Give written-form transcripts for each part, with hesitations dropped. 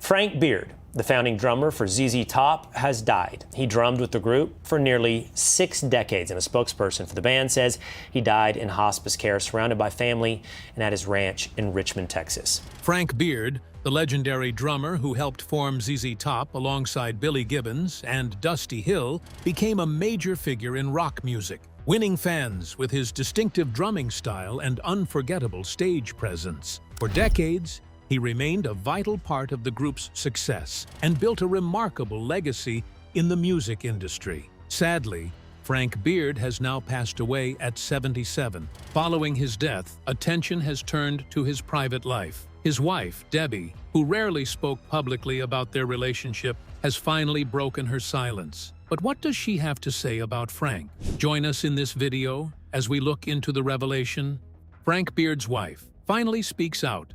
Frank Beard, the founding drummer for ZZ Top, has died. He drummed with the group for nearly 6 decades, and a spokesperson for the band says he died in hospice care, surrounded by family and at his ranch in Richmond, Texas. Frank Beard, the legendary drummer who helped form ZZ Top alongside Billy Gibbons and Dusty Hill, became a major figure in rock music, winning fans with his distinctive drumming style and unforgettable stage presence. For decades, he remained a vital part of the group's success and built a remarkable legacy in the music industry. Sadly, Frank Beard has now passed away at 77. Following his death, attention has turned to his private life. His wife, Debbie, who rarely spoke publicly about their relationship, has finally broken her silence. But what does she have to say about Frank? Join us in this video as we look into the revelation. Frank Beard's wife finally speaks out.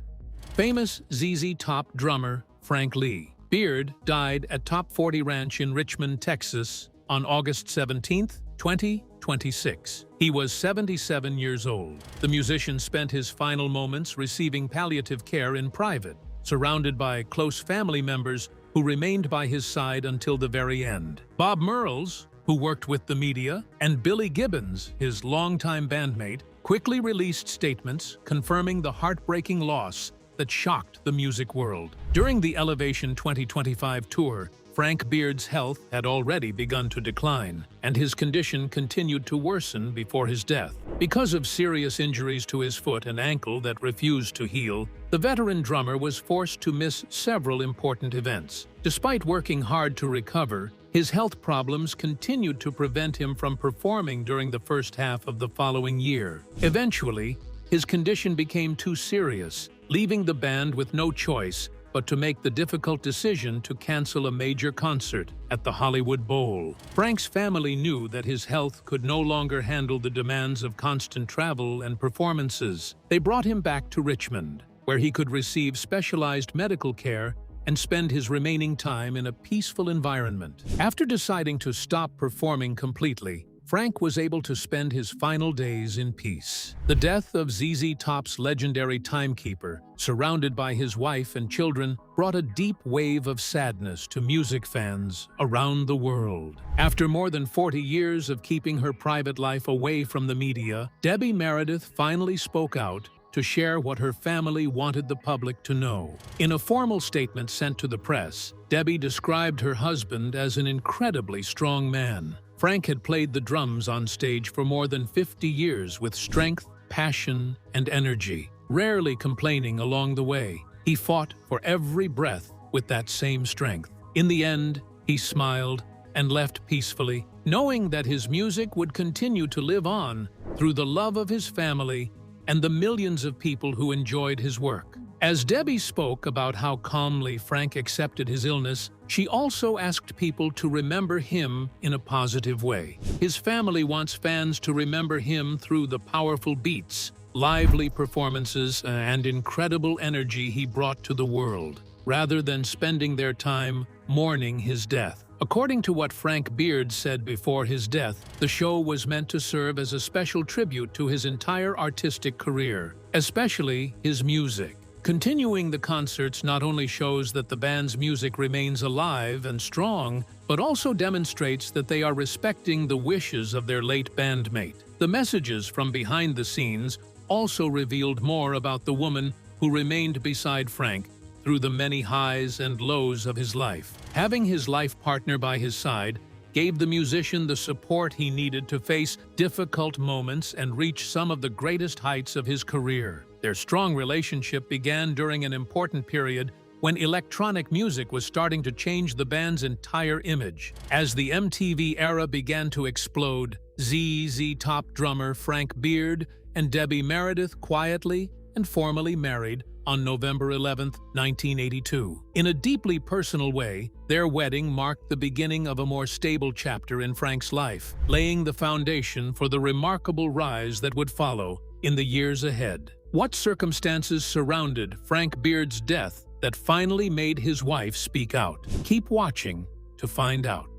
Famous ZZ Top drummer Frank Lee Beard died at Top 40 Ranch in Richmond, Texas on August 17, 2026. He was 77 years old. The musician spent his final moments receiving palliative care in private, surrounded by close family members who remained by his side until the very end. Bob Merles, who worked with the media, and Billy Gibbons, his longtime bandmate, quickly released statements confirming the heartbreaking loss that shocked the music world. During the Elevation 2025 tour, Frank Beard's health had already begun to decline, and his condition continued to worsen before his death. Because of serious injuries to his foot and ankle that refused to heal, the veteran drummer was forced to miss several important events. Despite working hard to recover, his health problems continued to prevent him from performing during the first half of the following year. Eventually, his condition became too serious, leaving the band with no choice but to make the difficult decision to cancel a major concert at the Hollywood Bowl. Frank's family knew that his health could no longer handle the demands of constant travel and performances. They brought him back to Richmond, where he could receive specialized medical care and spend his remaining time in a peaceful environment. After deciding to stop performing completely, Frank was able to spend his final days in peace. The death of ZZ Top's legendary timekeeper, surrounded by his wife and children, brought a deep wave of sadness to music fans around the world. After more than 40 years of keeping her private life away from the media, Debbie Meredith finally spoke out to share what her family wanted the public to know. In a formal statement sent to the press, Debbie described her husband as an incredibly strong man. Frank had played the drums on stage for more than 50 years with strength, passion, and energy, rarely complaining along the way. He fought for every breath with that same strength. In the end, he smiled and left peacefully, knowing that his music would continue to live on through the love of his family and the millions of people who enjoyed his work. As Debbie spoke about how calmly Frank accepted his illness, she also asked people to remember him in a positive way. His family wants fans to remember him through the powerful beats, lively performances, and incredible energy he brought to the world, rather than spending their time mourning his death. According to what Frank Beard said before his death, the show was meant to serve as a special tribute to his entire artistic career, especially his music. Continuing the concerts not only shows that the band's music remains alive and strong, but also demonstrates that they are respecting the wishes of their late bandmate. The messages from behind the scenes also revealed more about the woman who remained beside Frank through the many highs and lows of his life. Having his life partner by his side gave the musician the support he needed to face difficult moments and reach some of the greatest heights of his career. Their strong relationship began during an important period when electronic music was starting to change the band's entire image. As the MTV era began to explode, ZZ Top drummer Frank Beard and Debbie Meredith quietly and formally married on November 11, 1982. In a deeply personal way, their wedding marked the beginning of a more stable chapter in Frank's life, laying the foundation for the remarkable rise that would follow in the years ahead. What circumstances surrounded Frank Beard's death that finally made his wife speak out? Keep watching to find out.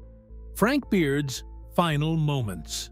Frank Beard's final moments.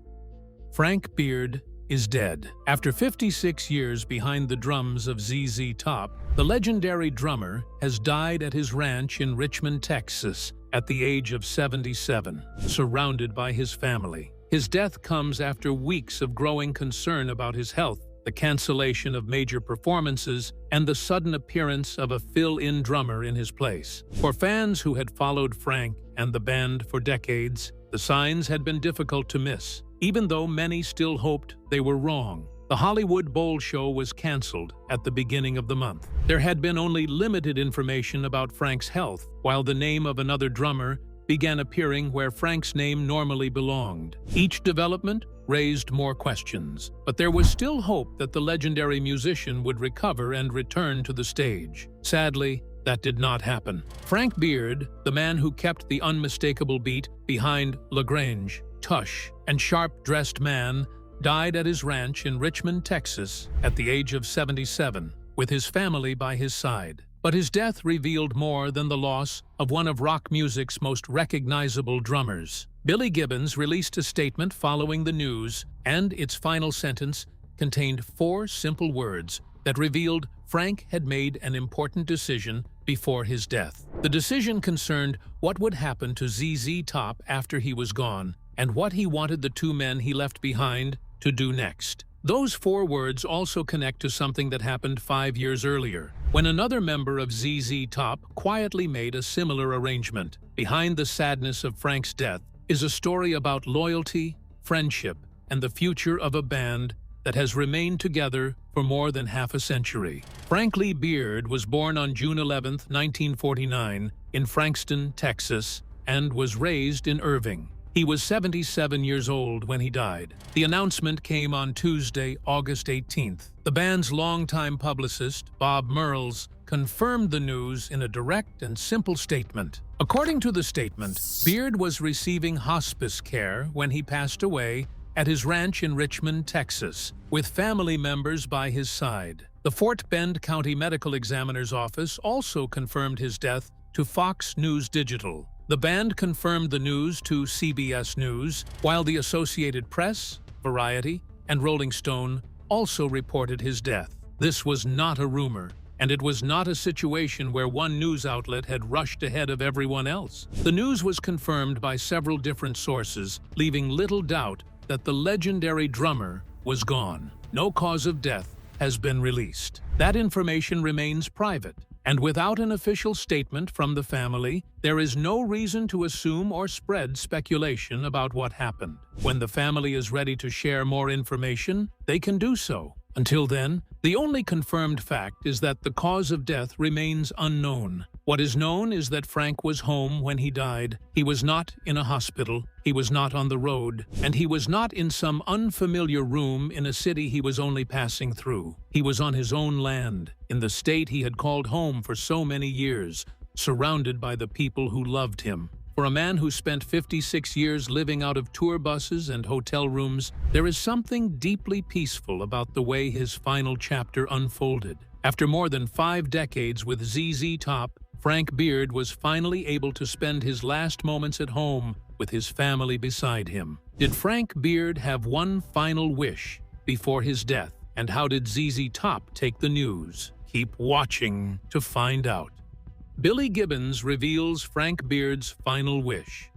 Frank Beard is dead. After 56 years behind the drums of ZZ Top, the legendary drummer has died at his ranch in Richmond, Texas, at the age of 77, surrounded by his family. His death comes after weeks of growing concern about his health, the cancellation of major performances, and the sudden appearance of a fill-in drummer in his place. For fans who had followed Frank and the band for decades, the signs had been difficult to miss, even though many still hoped they were wrong. The Hollywood Bowl show was canceled at the beginning of the month. There had been only limited information about Frank's health, while the name of another drummer began appearing where Frank's name normally belonged. Each development raised more questions, but there was still hope that the legendary musician would recover and return to the stage. Sadly, that did not happen. Frank Beard, the man who kept the unmistakable beat behind LaGrange, Tush, and Sharp-Dressed Man, died at his ranch in Richmond, Texas, at the age of 77, with his family by his side. But his death revealed more than the loss of one of rock music's most recognizable drummers. Billy Gibbons released a statement following the news, and its final sentence contained 4 simple words that revealed Frank had made an important decision before his death. The decision concerned what would happen to ZZ Top after he was gone, and what he wanted the 2 men he left behind to do next. Those 4 words also connect to something that happened 5 years earlier, when another member of ZZ Top quietly made a similar arrangement. Behind the sadness of Frank's death is a story about loyalty, friendship, and the future of a band that has remained together for more than half a century. Frank Lee Beard was born on June 11, 1949, in Frankston, Texas, and was raised in Irving. He was 77 years old when he died. The announcement came on Tuesday, August 18th. The band's longtime publicist, Bob Merles, confirmed the news in a direct and simple statement. According to the statement, Beard was receiving hospice care when he passed away at his ranch in Richmond, Texas, with family members by his side. The Fort Bend County Medical Examiner's Office also confirmed his death to Fox News Digital. The band confirmed the news to CBS News, while the Associated Press, Variety, and Rolling Stone also reported his death. This was not a rumor, and it was not a situation where one news outlet had rushed ahead of everyone else. The news was confirmed by several different sources, leaving little doubt that the legendary drummer was gone. No cause of death has been released. That information remains private, and without an official statement from the family, there is no reason to assume or spread speculation about what happened. When the family is ready to share more information, they can do so. Until then, the only confirmed fact is that the cause of death remains unknown. What is known is that Frank was home when he died. He was not in a hospital, he was not on the road, and he was not in some unfamiliar room in a city he was only passing through. He was on his own land, in the state he had called home for so many years, surrounded by the people who loved him. For a man who spent 56 years living out of tour buses and hotel rooms, there is something deeply peaceful about the way his final chapter unfolded. After more than 5 decades with ZZ Top, Frank Beard was finally able to spend his last moments at home with his family beside him. Did Frank Beard have one final wish before his death? And how did ZZ Top take the news? Keep watching to find out. Billy Gibbons reveals Frank Beard's final wish.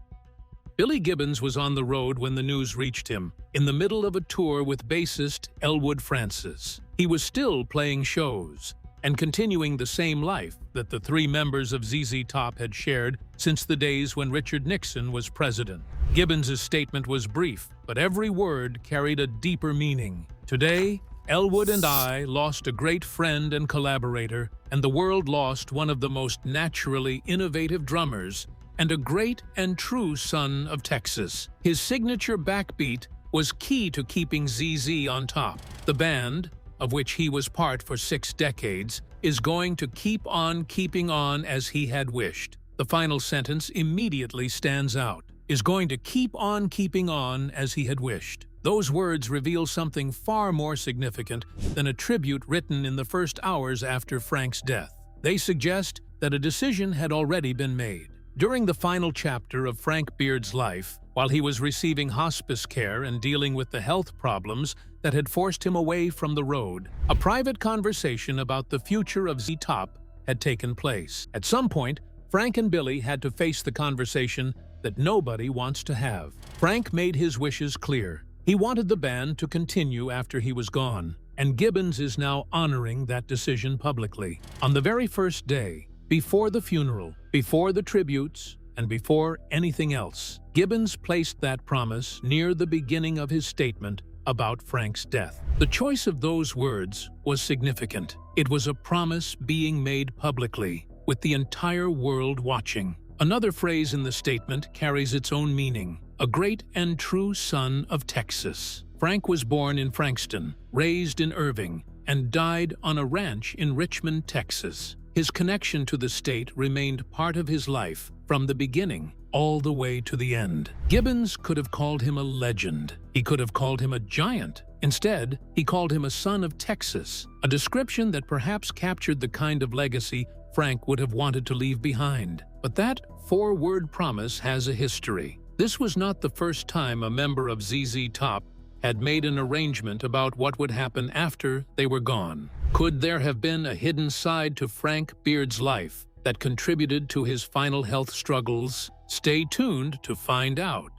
Billy Gibbons was on the road when the news reached him, in the middle of a tour with bassist Elwood Francis. He was still playing shows and continuing the same life that the 3 members of ZZ Top had shared since the days when Richard Nixon was president. Gibbons' statement was brief, but every word carried a deeper meaning. Today, Elwood and I lost a great friend and collaborator, and the world lost one of the most naturally innovative drummers and a great and true son of Texas. His signature backbeat was key to keeping ZZ on top. The band, of which he was part for 6 decades, is going to keep on keeping on as he had wished. The final sentence immediately stands out. Is going to keep on keeping on as he had wished. Those words reveal something far more significant than a tribute written in the first hours after Frank's death. They suggest that a decision had already been made. During the final chapter of Frank Beard's life, while he was receiving hospice care and dealing with the health problems that had forced him away from the road. A private conversation about the future of ZZ Top had taken place. At some point, Frank and Billy had to face the conversation that nobody wants to have. Frank made his wishes clear. He wanted the band to continue after he was gone, and Gibbons is now honoring that decision publicly. On the very first day, before the funeral, before the tributes, and before anything else, Gibbons placed that promise near the beginning of his statement about Frank's death. The choice of those words was significant. It was a promise being made publicly, with the entire world watching. Another phrase in the statement carries its own meaning: a great and true son of Texas. Frank was born in Frankston, raised in Irving, and died on a ranch in Richmond, Texas. His connection to the state remained part of his life from the beginning all the way to the end. Gibbons could have called him a legend. He could have called him a giant. Instead, he called him a son of Texas, a description that perhaps captured the kind of legacy Frank would have wanted to leave behind. But that four-word promise has a history. This was not the first time a member of ZZ Top had made an arrangement about what would happen after they were gone. Could there have been a hidden side to Frank Beard's life that contributed to his final health struggles? Stay tuned to find out.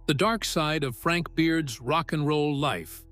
The dark side of Frank Beard's rock and roll life.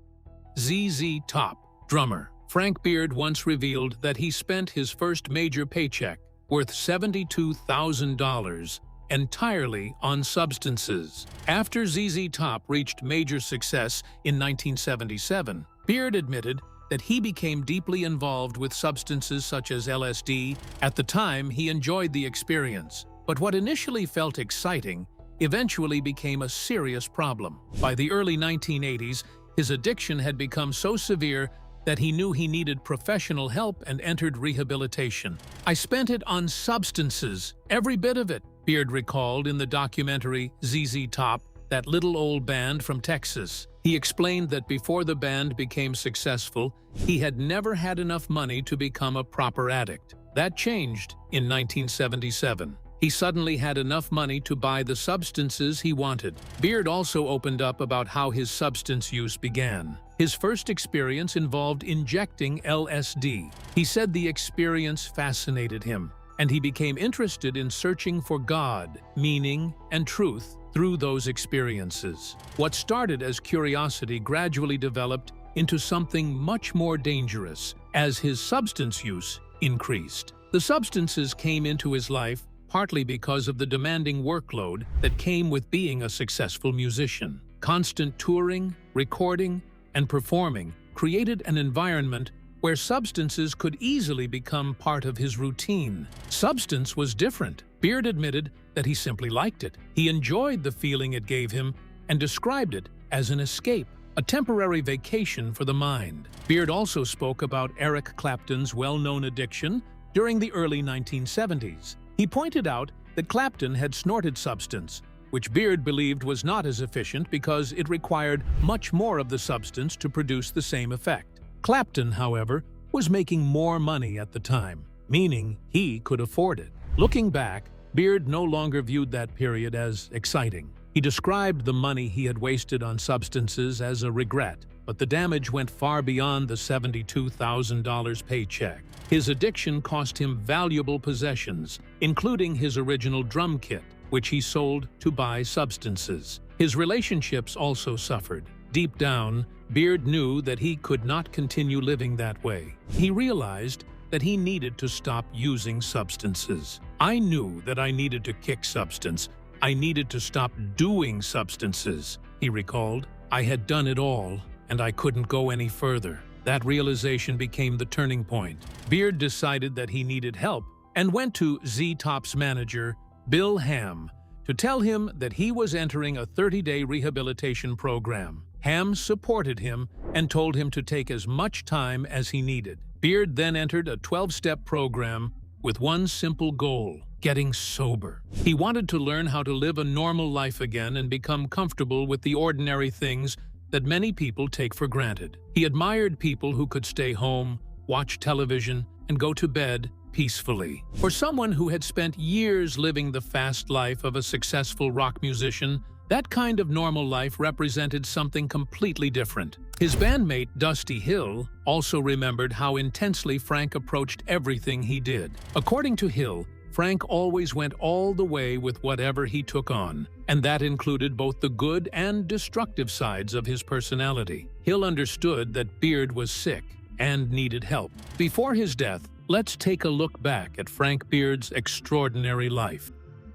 ZZ Top drummer Frank Beard once revealed that he spent his first major paycheck, worth $72,000, entirely on substances. After ZZ Top reached major success in 1977, Beard admitted that he became deeply involved with substances such as LSD. At the time, he enjoyed the experience, but what initially felt exciting eventually became a serious problem. By the early 1980s, his addiction had become so severe that he knew he needed professional help and entered rehabilitation. "I spent it on substances, every bit of it," Beard recalled in the documentary ZZ Top, that little old band from Texas. He explained that before the band became successful, he had never had enough money to become a proper addict. That changed in 1977. He suddenly had enough money to buy the substances he wanted. Beard also opened up about how his substance use began. His first experience involved injecting LSD. He said the experience fascinated him, and he became interested in searching for God, meaning, and truth through those experiences. What started as curiosity gradually developed into something much more dangerous as his substance use increased. The substances came into his life partly because of the demanding workload that came with being a successful musician. Constant touring, recording, and performing created an environment where substances could easily become part of his routine. Substance was different. Beard admitted that he simply liked it. He enjoyed the feeling it gave him and described it as an escape, a temporary vacation for the mind. Beard also spoke about Eric Clapton's well-known addiction during the early 1970s. He pointed out that Clapton had snorted substance, which Beard believed was not as efficient because it required much more of the substance to produce the same effect. Clapton, however, was making more money at the time, meaning he could afford it. Looking back, Beard no longer viewed that period as exciting. He described the money he had wasted on substances as a regret, but the damage went far beyond the $72,000 paycheck. His addiction cost him valuable possessions, including his original drum kit, which he sold to buy substances. His relationships also suffered. Deep down, Beard knew that he could not continue living that way. He realized that he needed to stop using substances. "I knew that I needed to kick substance. I needed to stop doing substances," he recalled. "I had done it all, and I couldn't go any further." That realization became the turning point. Beard decided that he needed help and went to ZZ Top's manager, Bill Ham, to tell him that he was entering a 30-day rehabilitation program. Ham supported him and told him to take as much time as he needed. Beard then entered a 12-step program with one simple goal: getting sober. He wanted to learn how to live a normal life again and become comfortable with the ordinary things that many people take for granted. He admired people who could stay home, watch television, and go to bed peacefully. For someone who had spent years living the fast life of a successful rock musician, That kind of normal life represented something completely different. His bandmate, Dusty Hill, also remembered how intensely Frank approached everything he did. According to Hill, Frank always went all the way with whatever he took on, and that included both the good and destructive sides of his personality. Hill understood that Beard was sick and needed help. Before his death, let's take a look back at Frank Beard's extraordinary life.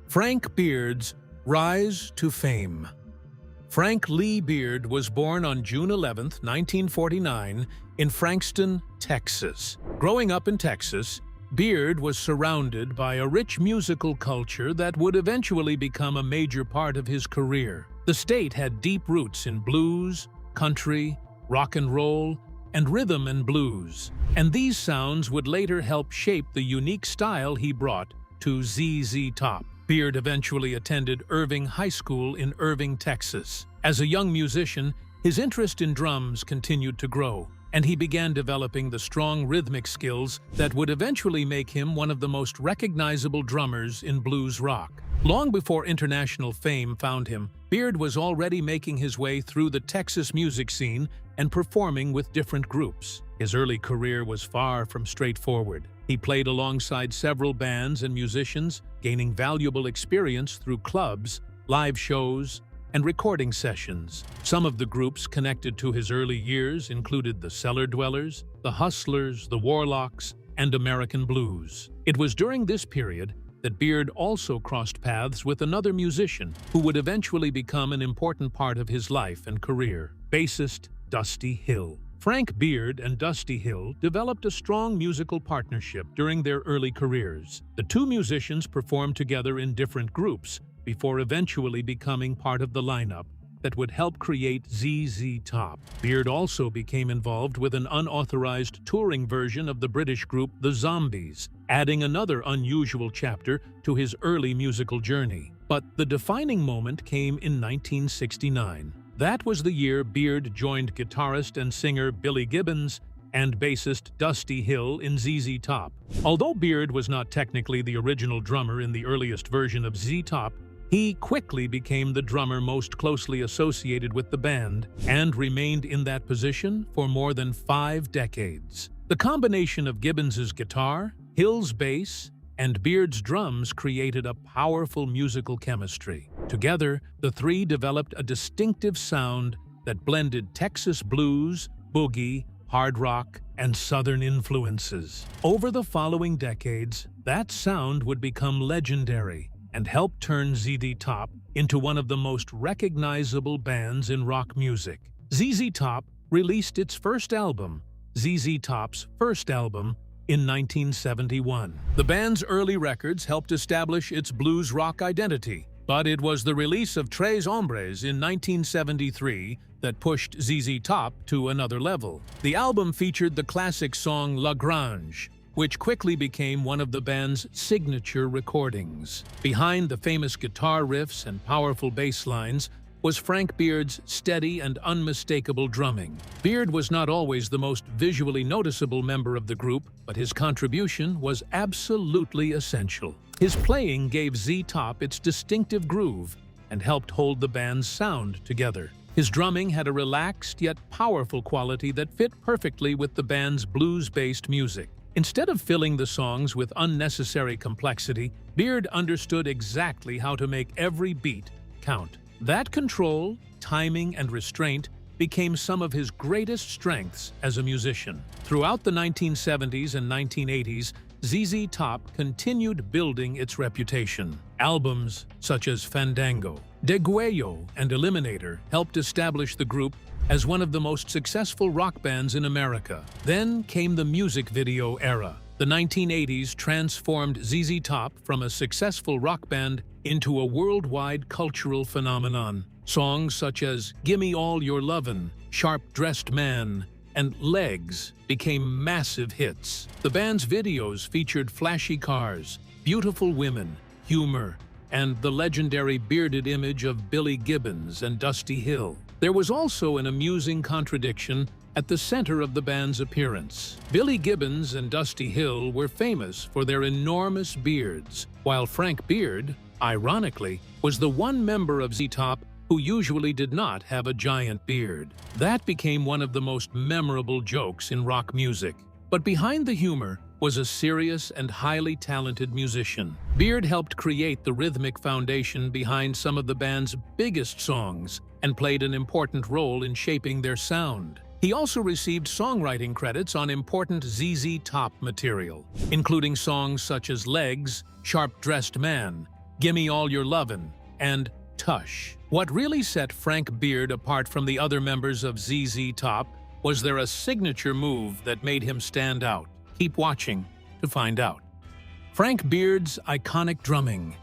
Frank Beard's rise to fame. Frank Lee Beard was born on June 11, 1949, in Frankston, Texas. Growing up in Texas, Beard was surrounded by a rich musical culture that would eventually become a major part of his career. The state had deep roots in blues, country, rock and roll, and rhythm and blues, and these sounds would later help shape the unique style he brought to ZZ Top. Beard eventually attended Irving High School in Irving, Texas. As a young musician, his interest in drums continued to grow, and he began developing the strong rhythmic skills that would eventually make him one of the most recognizable drummers in blues rock. Long before international fame found him, Beard was already making his way through the Texas music scene and performing with different groups. His early career was far from straightforward. He played alongside several bands and musicians, gaining valuable experience through clubs, live shows, and recording sessions. Some of the groups connected to his early years included the Cellar Dwellers, the Hustlers, the Warlocks, and American Blues. It was during this period that Beard also crossed paths with another musician who would eventually become an important part of his life and career, bassist Dusty Hill. Frank Beard and Dusty Hill developed a strong musical partnership during their early careers. The two musicians performed together in different groups before eventually becoming part of the lineup that would help create ZZ Top. Beard also became involved with an unauthorized touring version of the British group The Zombies, adding another unusual chapter to his early musical journey. But the defining moment came in 1969. That was the year Beard joined guitarist and singer Billy Gibbons and bassist Dusty Hill in ZZ Top. Although Beard was not technically the original drummer in the earliest version of ZZ Top, he quickly became the drummer most closely associated with the band and remained in that position for more than 5 decades. The combination of Gibbons's guitar, Hill's bass, and Beard's drums created a powerful musical chemistry. Together, the three developed a distinctive sound that blended Texas blues, boogie, hard rock, and Southern influences. Over the following decades, that sound would become legendary and help turn ZZ Top into one of the most recognizable bands in rock music. ZZ Top released its first album, ZZ Top's first album, in 1971. The band's early records helped establish its blues rock identity, but it was the release of Tres Hombres in 1973 that pushed ZZ Top to another level. The album featured the classic song La Grange, which quickly became one of the band's signature recordings. Behind the famous guitar riffs and powerful bass lines was Frank Beard's steady and unmistakable drumming. Beard was not always the most visually noticeable member of the group, but his contribution was absolutely essential. His playing gave ZZ Top its distinctive groove and helped hold the band's sound together. His drumming had a relaxed yet powerful quality that fit perfectly with the band's blues-based music. Instead of filling the songs with unnecessary complexity, Beard understood exactly how to make every beat count. That control, timing, and restraint became some of his greatest strengths as a musician. Throughout the 1970s and 1980s, ZZ Top continued building its reputation. Albums such as Fandango, Deguello, and Eliminator helped establish the group as one of the most successful rock bands in America. Then came the music video era. The 1980s transformed ZZ Top from a successful rock band into a worldwide cultural phenomenon. Songs such as Gimme All Your Lovin', Sharp Dressed Man, and Legs became massive hits. The band's videos featured flashy cars, beautiful women, humor, and the legendary bearded image of Billy Gibbons and Dusty Hill. There was also an amusing contradiction at the center of the band's appearance. Billy Gibbons and Dusty Hill were famous for their enormous beards, while Frank Beard, ironically, was the one member of ZZ Top who usually did not have a giant beard. That became one of the most memorable jokes in rock music. But behind the humor was a serious and highly talented musician. Beard helped create the rhythmic foundation behind some of the band's biggest songs and played an important role in shaping their sound. He also received songwriting credits on important ZZ Top material, including songs such as Legs, Sharp Dressed Man, Gimme All Your Lovin', and Tush. What really set Frank Beard apart from the other members of ZZ Top was their signature move that made him stand out. Keep watching to find out. Frank Beard's iconic drumming.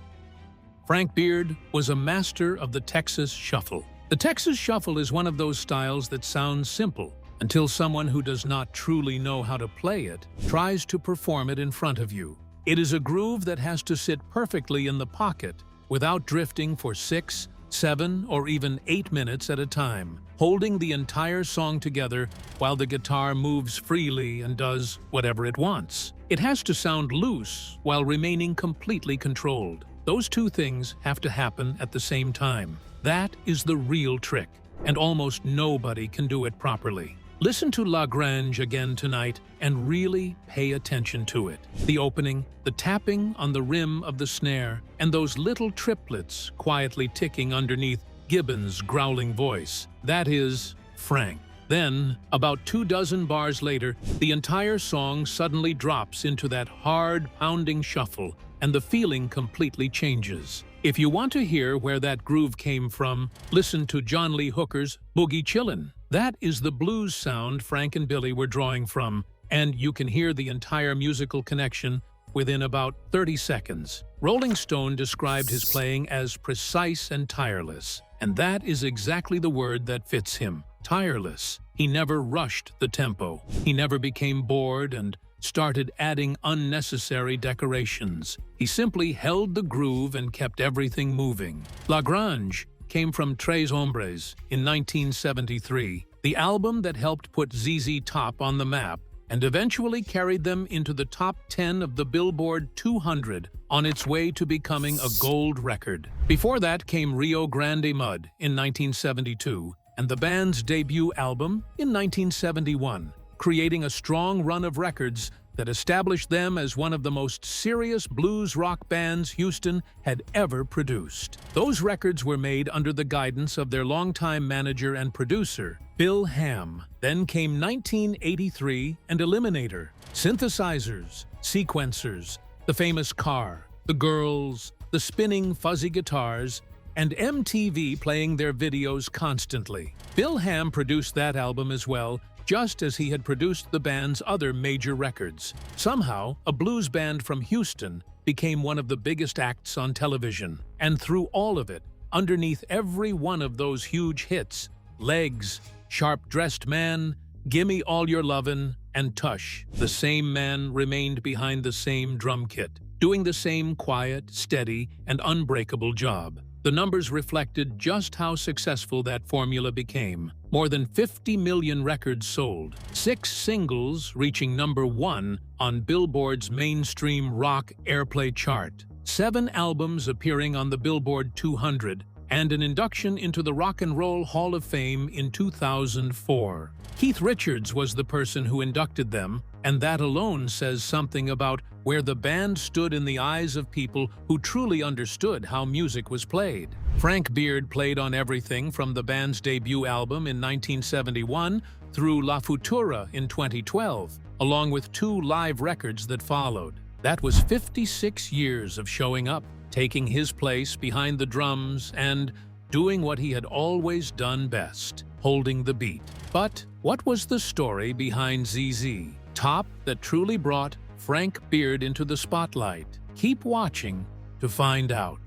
Frank Beard was a master of the Texas Shuffle. The Texas Shuffle is one of those styles that sounds simple until someone who does not truly know how to play it tries to perform it in front of you. It is a groove that has to sit perfectly in the pocket without drifting for 6, 7, or even 8 minutes at a time, holding the entire song together while the guitar moves freely and does whatever it wants. It has to sound loose while remaining completely controlled. Those two things have to happen at the same time. That is the real trick, and almost nobody can do it properly. Listen to La Grange again tonight and really pay attention to it. The opening, the tapping on the rim of the snare, and those little triplets quietly ticking underneath Gibbons' growling voice. That is Frank. Then, about 24 bars later, the entire song suddenly drops into that hard, pounding shuffle, and the feeling completely changes. If you want to hear where that groove came from, listen to John Lee Hooker's Boogie Chillin'. That is the blues sound Frank and Billy were drawing from, and you can hear the entire musical connection within about 30 seconds. Rolling Stone described his playing as precise and tireless, and that is exactly the word that fits him. Tireless. He never rushed the tempo. He never became bored and started adding unnecessary decorations. He simply held the groove and kept everything moving. La Grange came from Tres Hombres in 1973, the album that helped put ZZ Top on the map and eventually carried them into the top 10 of the Billboard 200 on its way to becoming a gold record. Before that came Rio Grande Mud in 1972 and the band's debut album in 1971, creating a strong run of records that established them as one of the most serious blues rock bands Houston had ever produced. Those records were made under the guidance of their longtime manager and producer, Bill Ham. Then came 1983 and Eliminator, synthesizers, sequencers, the famous car, the girls, the spinning fuzzy guitars, and MTV playing their videos constantly. Bill Ham produced that album as well, just as he had produced the band's other major records. Somehow, a blues band from Houston became one of the biggest acts on television. And through all of it, underneath every one of those huge hits, Legs, Sharp Dressed Man, Gimme All Your Lovin', and Tush, the same man remained behind the same drum kit, doing the same quiet, steady, and unbreakable job. The numbers reflected just how successful that formula became. More than 50 million records sold, 6 singles reaching #1 on Billboard's mainstream rock airplay chart, 7 albums appearing on the Billboard 200, and an induction into the Rock and Roll Hall of Fame in 2004. Keith Richards was the person who inducted them, and that alone says something about where the band stood in the eyes of people who truly understood how music was played. Frank Beard played on everything from the band's debut album in 1971 through La Futura in 2012, along with 2 live records that followed. That was 56 years of showing up, taking his place behind the drums and doing what he had always done best, holding the beat. But what was the story behind ZZ Top that truly brought Frank Beard into the spotlight? Keep watching to find out.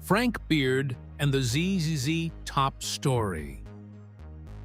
Frank Beard and the ZZ Top story.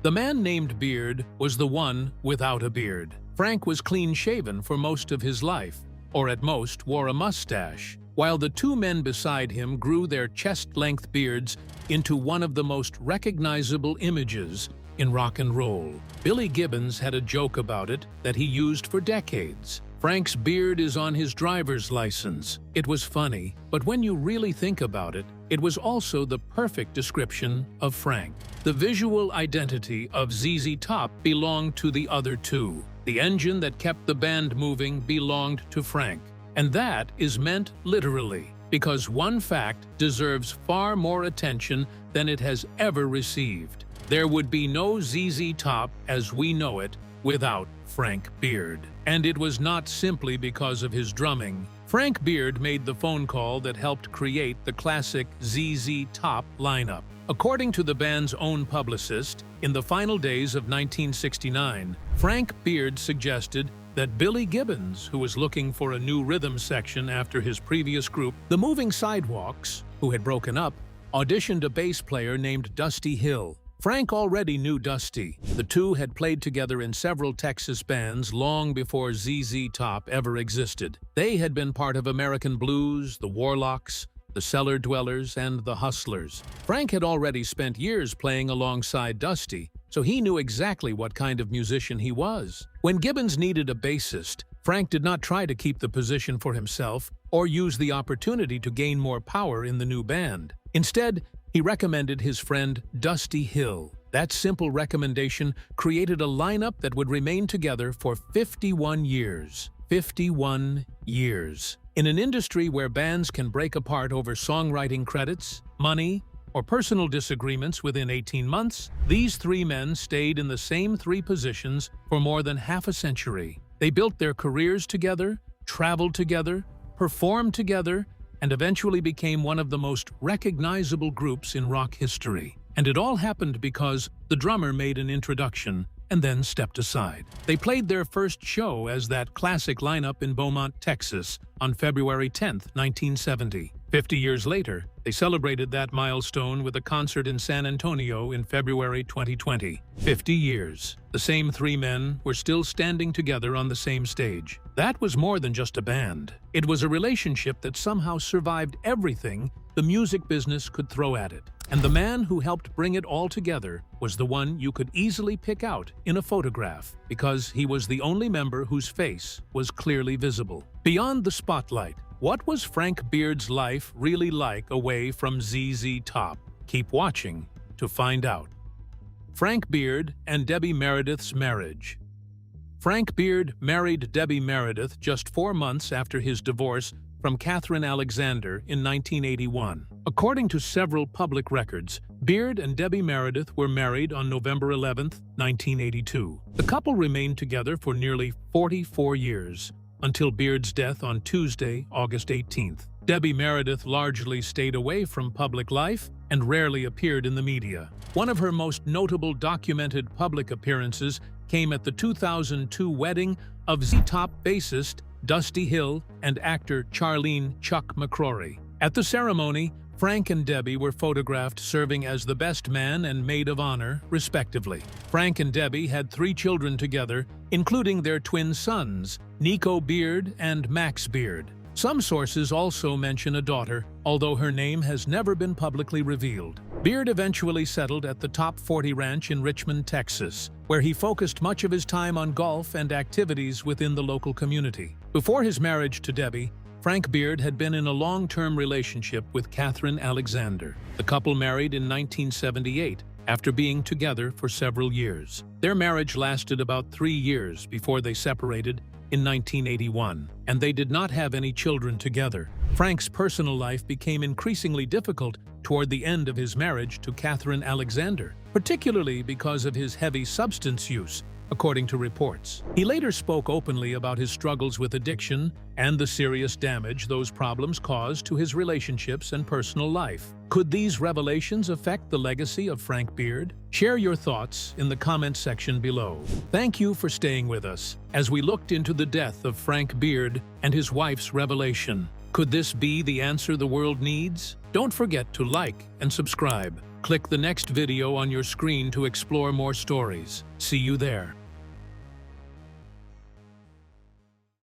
The man named Beard was the one without a beard. Frank was clean-shaven for most of his life, or at most wore a mustache, while the 2 men beside him grew their chest-length beards into one of the most recognizable images in rock and roll. Billy Gibbons had a joke about it that he used for decades. Frank's beard is on his driver's license. It was funny, but when you really think about it, it was also the perfect description of Frank. The visual identity of ZZ Top belonged to the other two. The engine that kept the band moving belonged to Frank. And that is meant literally, because one fact deserves far more attention than it has ever received. There would be no ZZ Top as we know it without Frank Beard. And it was not simply because of his drumming. Frank Beard made the phone call that helped create the classic ZZ Top lineup. According to the band's own publicist, in the final days of 1969, Frank Beard suggested that Billy Gibbons, who was looking for a new rhythm section after his previous group, the Moving Sidewalks, who had broken up, auditioned a bass player named Dusty Hill. Frank already knew Dusty. The two had played together in several Texas bands long before ZZ Top ever existed. They had been part of American Blues, the Warlocks, the Cellar Dwellers, and the Hustlers. Frank had already spent years playing alongside Dusty, so he knew exactly what kind of musician he was. When Gibbons needed a bassist, Frank did not try to keep the position for himself or use the opportunity to gain more power in the new band. Instead, he recommended his friend Dusty Hill. That simple recommendation created a lineup that would remain together for 51 years. 51 years. In an industry where bands can break apart over songwriting credits, money, or personal disagreements within 18 months, these three men stayed in the same three positions for more than half a century. They built their careers together, traveled together, performed together, and eventually became one of the most recognizable groups in rock history. And it all happened because the drummer made an introduction and then stepped aside. They played their first show as that classic lineup in Beaumont, Texas, on February 10, 1970. 50 years later, they celebrated that milestone with a concert in San Antonio in February 2020. 50 years. The same three men were still standing together on the same stage. That was more than just a band. It was a relationship that somehow survived everything the music business could throw at it. And the man who helped bring it all together was the one you could easily pick out in a photograph, because he was the only member whose face was clearly visible. Beyond the spotlight, what was Frank Beard's life really like away from ZZ Top? Keep watching to find out. Frank Beard and Debbie Meredith's marriage. Frank Beard married Debbie Meredith just 4 months after his divorce from Catherine Alexander in 1981. According to several public records, Beard and Debbie Meredith were married on November 11, 1982. The couple remained together for nearly 44 years, until Beard's death on Tuesday, August 18th. Debbie Meredith largely stayed away from public life and rarely appeared in the media. One of her most notable documented public appearances came at the 2002 wedding of Z-Top bassist Dusty Hill and actor Charlene "Chuck" McCrory. At the ceremony, Frank and Debbie were photographed serving as the best man and maid of honor, respectively. Frank and Debbie had 3 children together, including their twin sons, Nico Beard and Max Beard. Some sources also mention a daughter, although her name has never been publicly revealed. Beard eventually settled at the Top 40 Ranch in Richmond, Texas, where he focused much of his time on golf and activities within the local community. Before his marriage to Debbie, Frank Beard had been in a long-term relationship with Catherine Alexander. The couple married in 1978, after being together for several years. Their marriage lasted about 3 years before they separated in 1981, and they did not have any children together. Frank's personal life became increasingly difficult toward the end of his marriage to Catherine Alexander, particularly because of his heavy substance use, according to reports. He later spoke openly about his struggles with addiction and the serious damage those problems caused to his relationships and personal life. Could these revelations affect the legacy of Frank Beard? Share your thoughts in the comment section below. Thank you for staying with us as we looked into the death of Frank Beard and his wife's revelation. Could this be the answer the world needs? Don't forget to like and subscribe. Click the next video on your screen to explore more stories. See you there.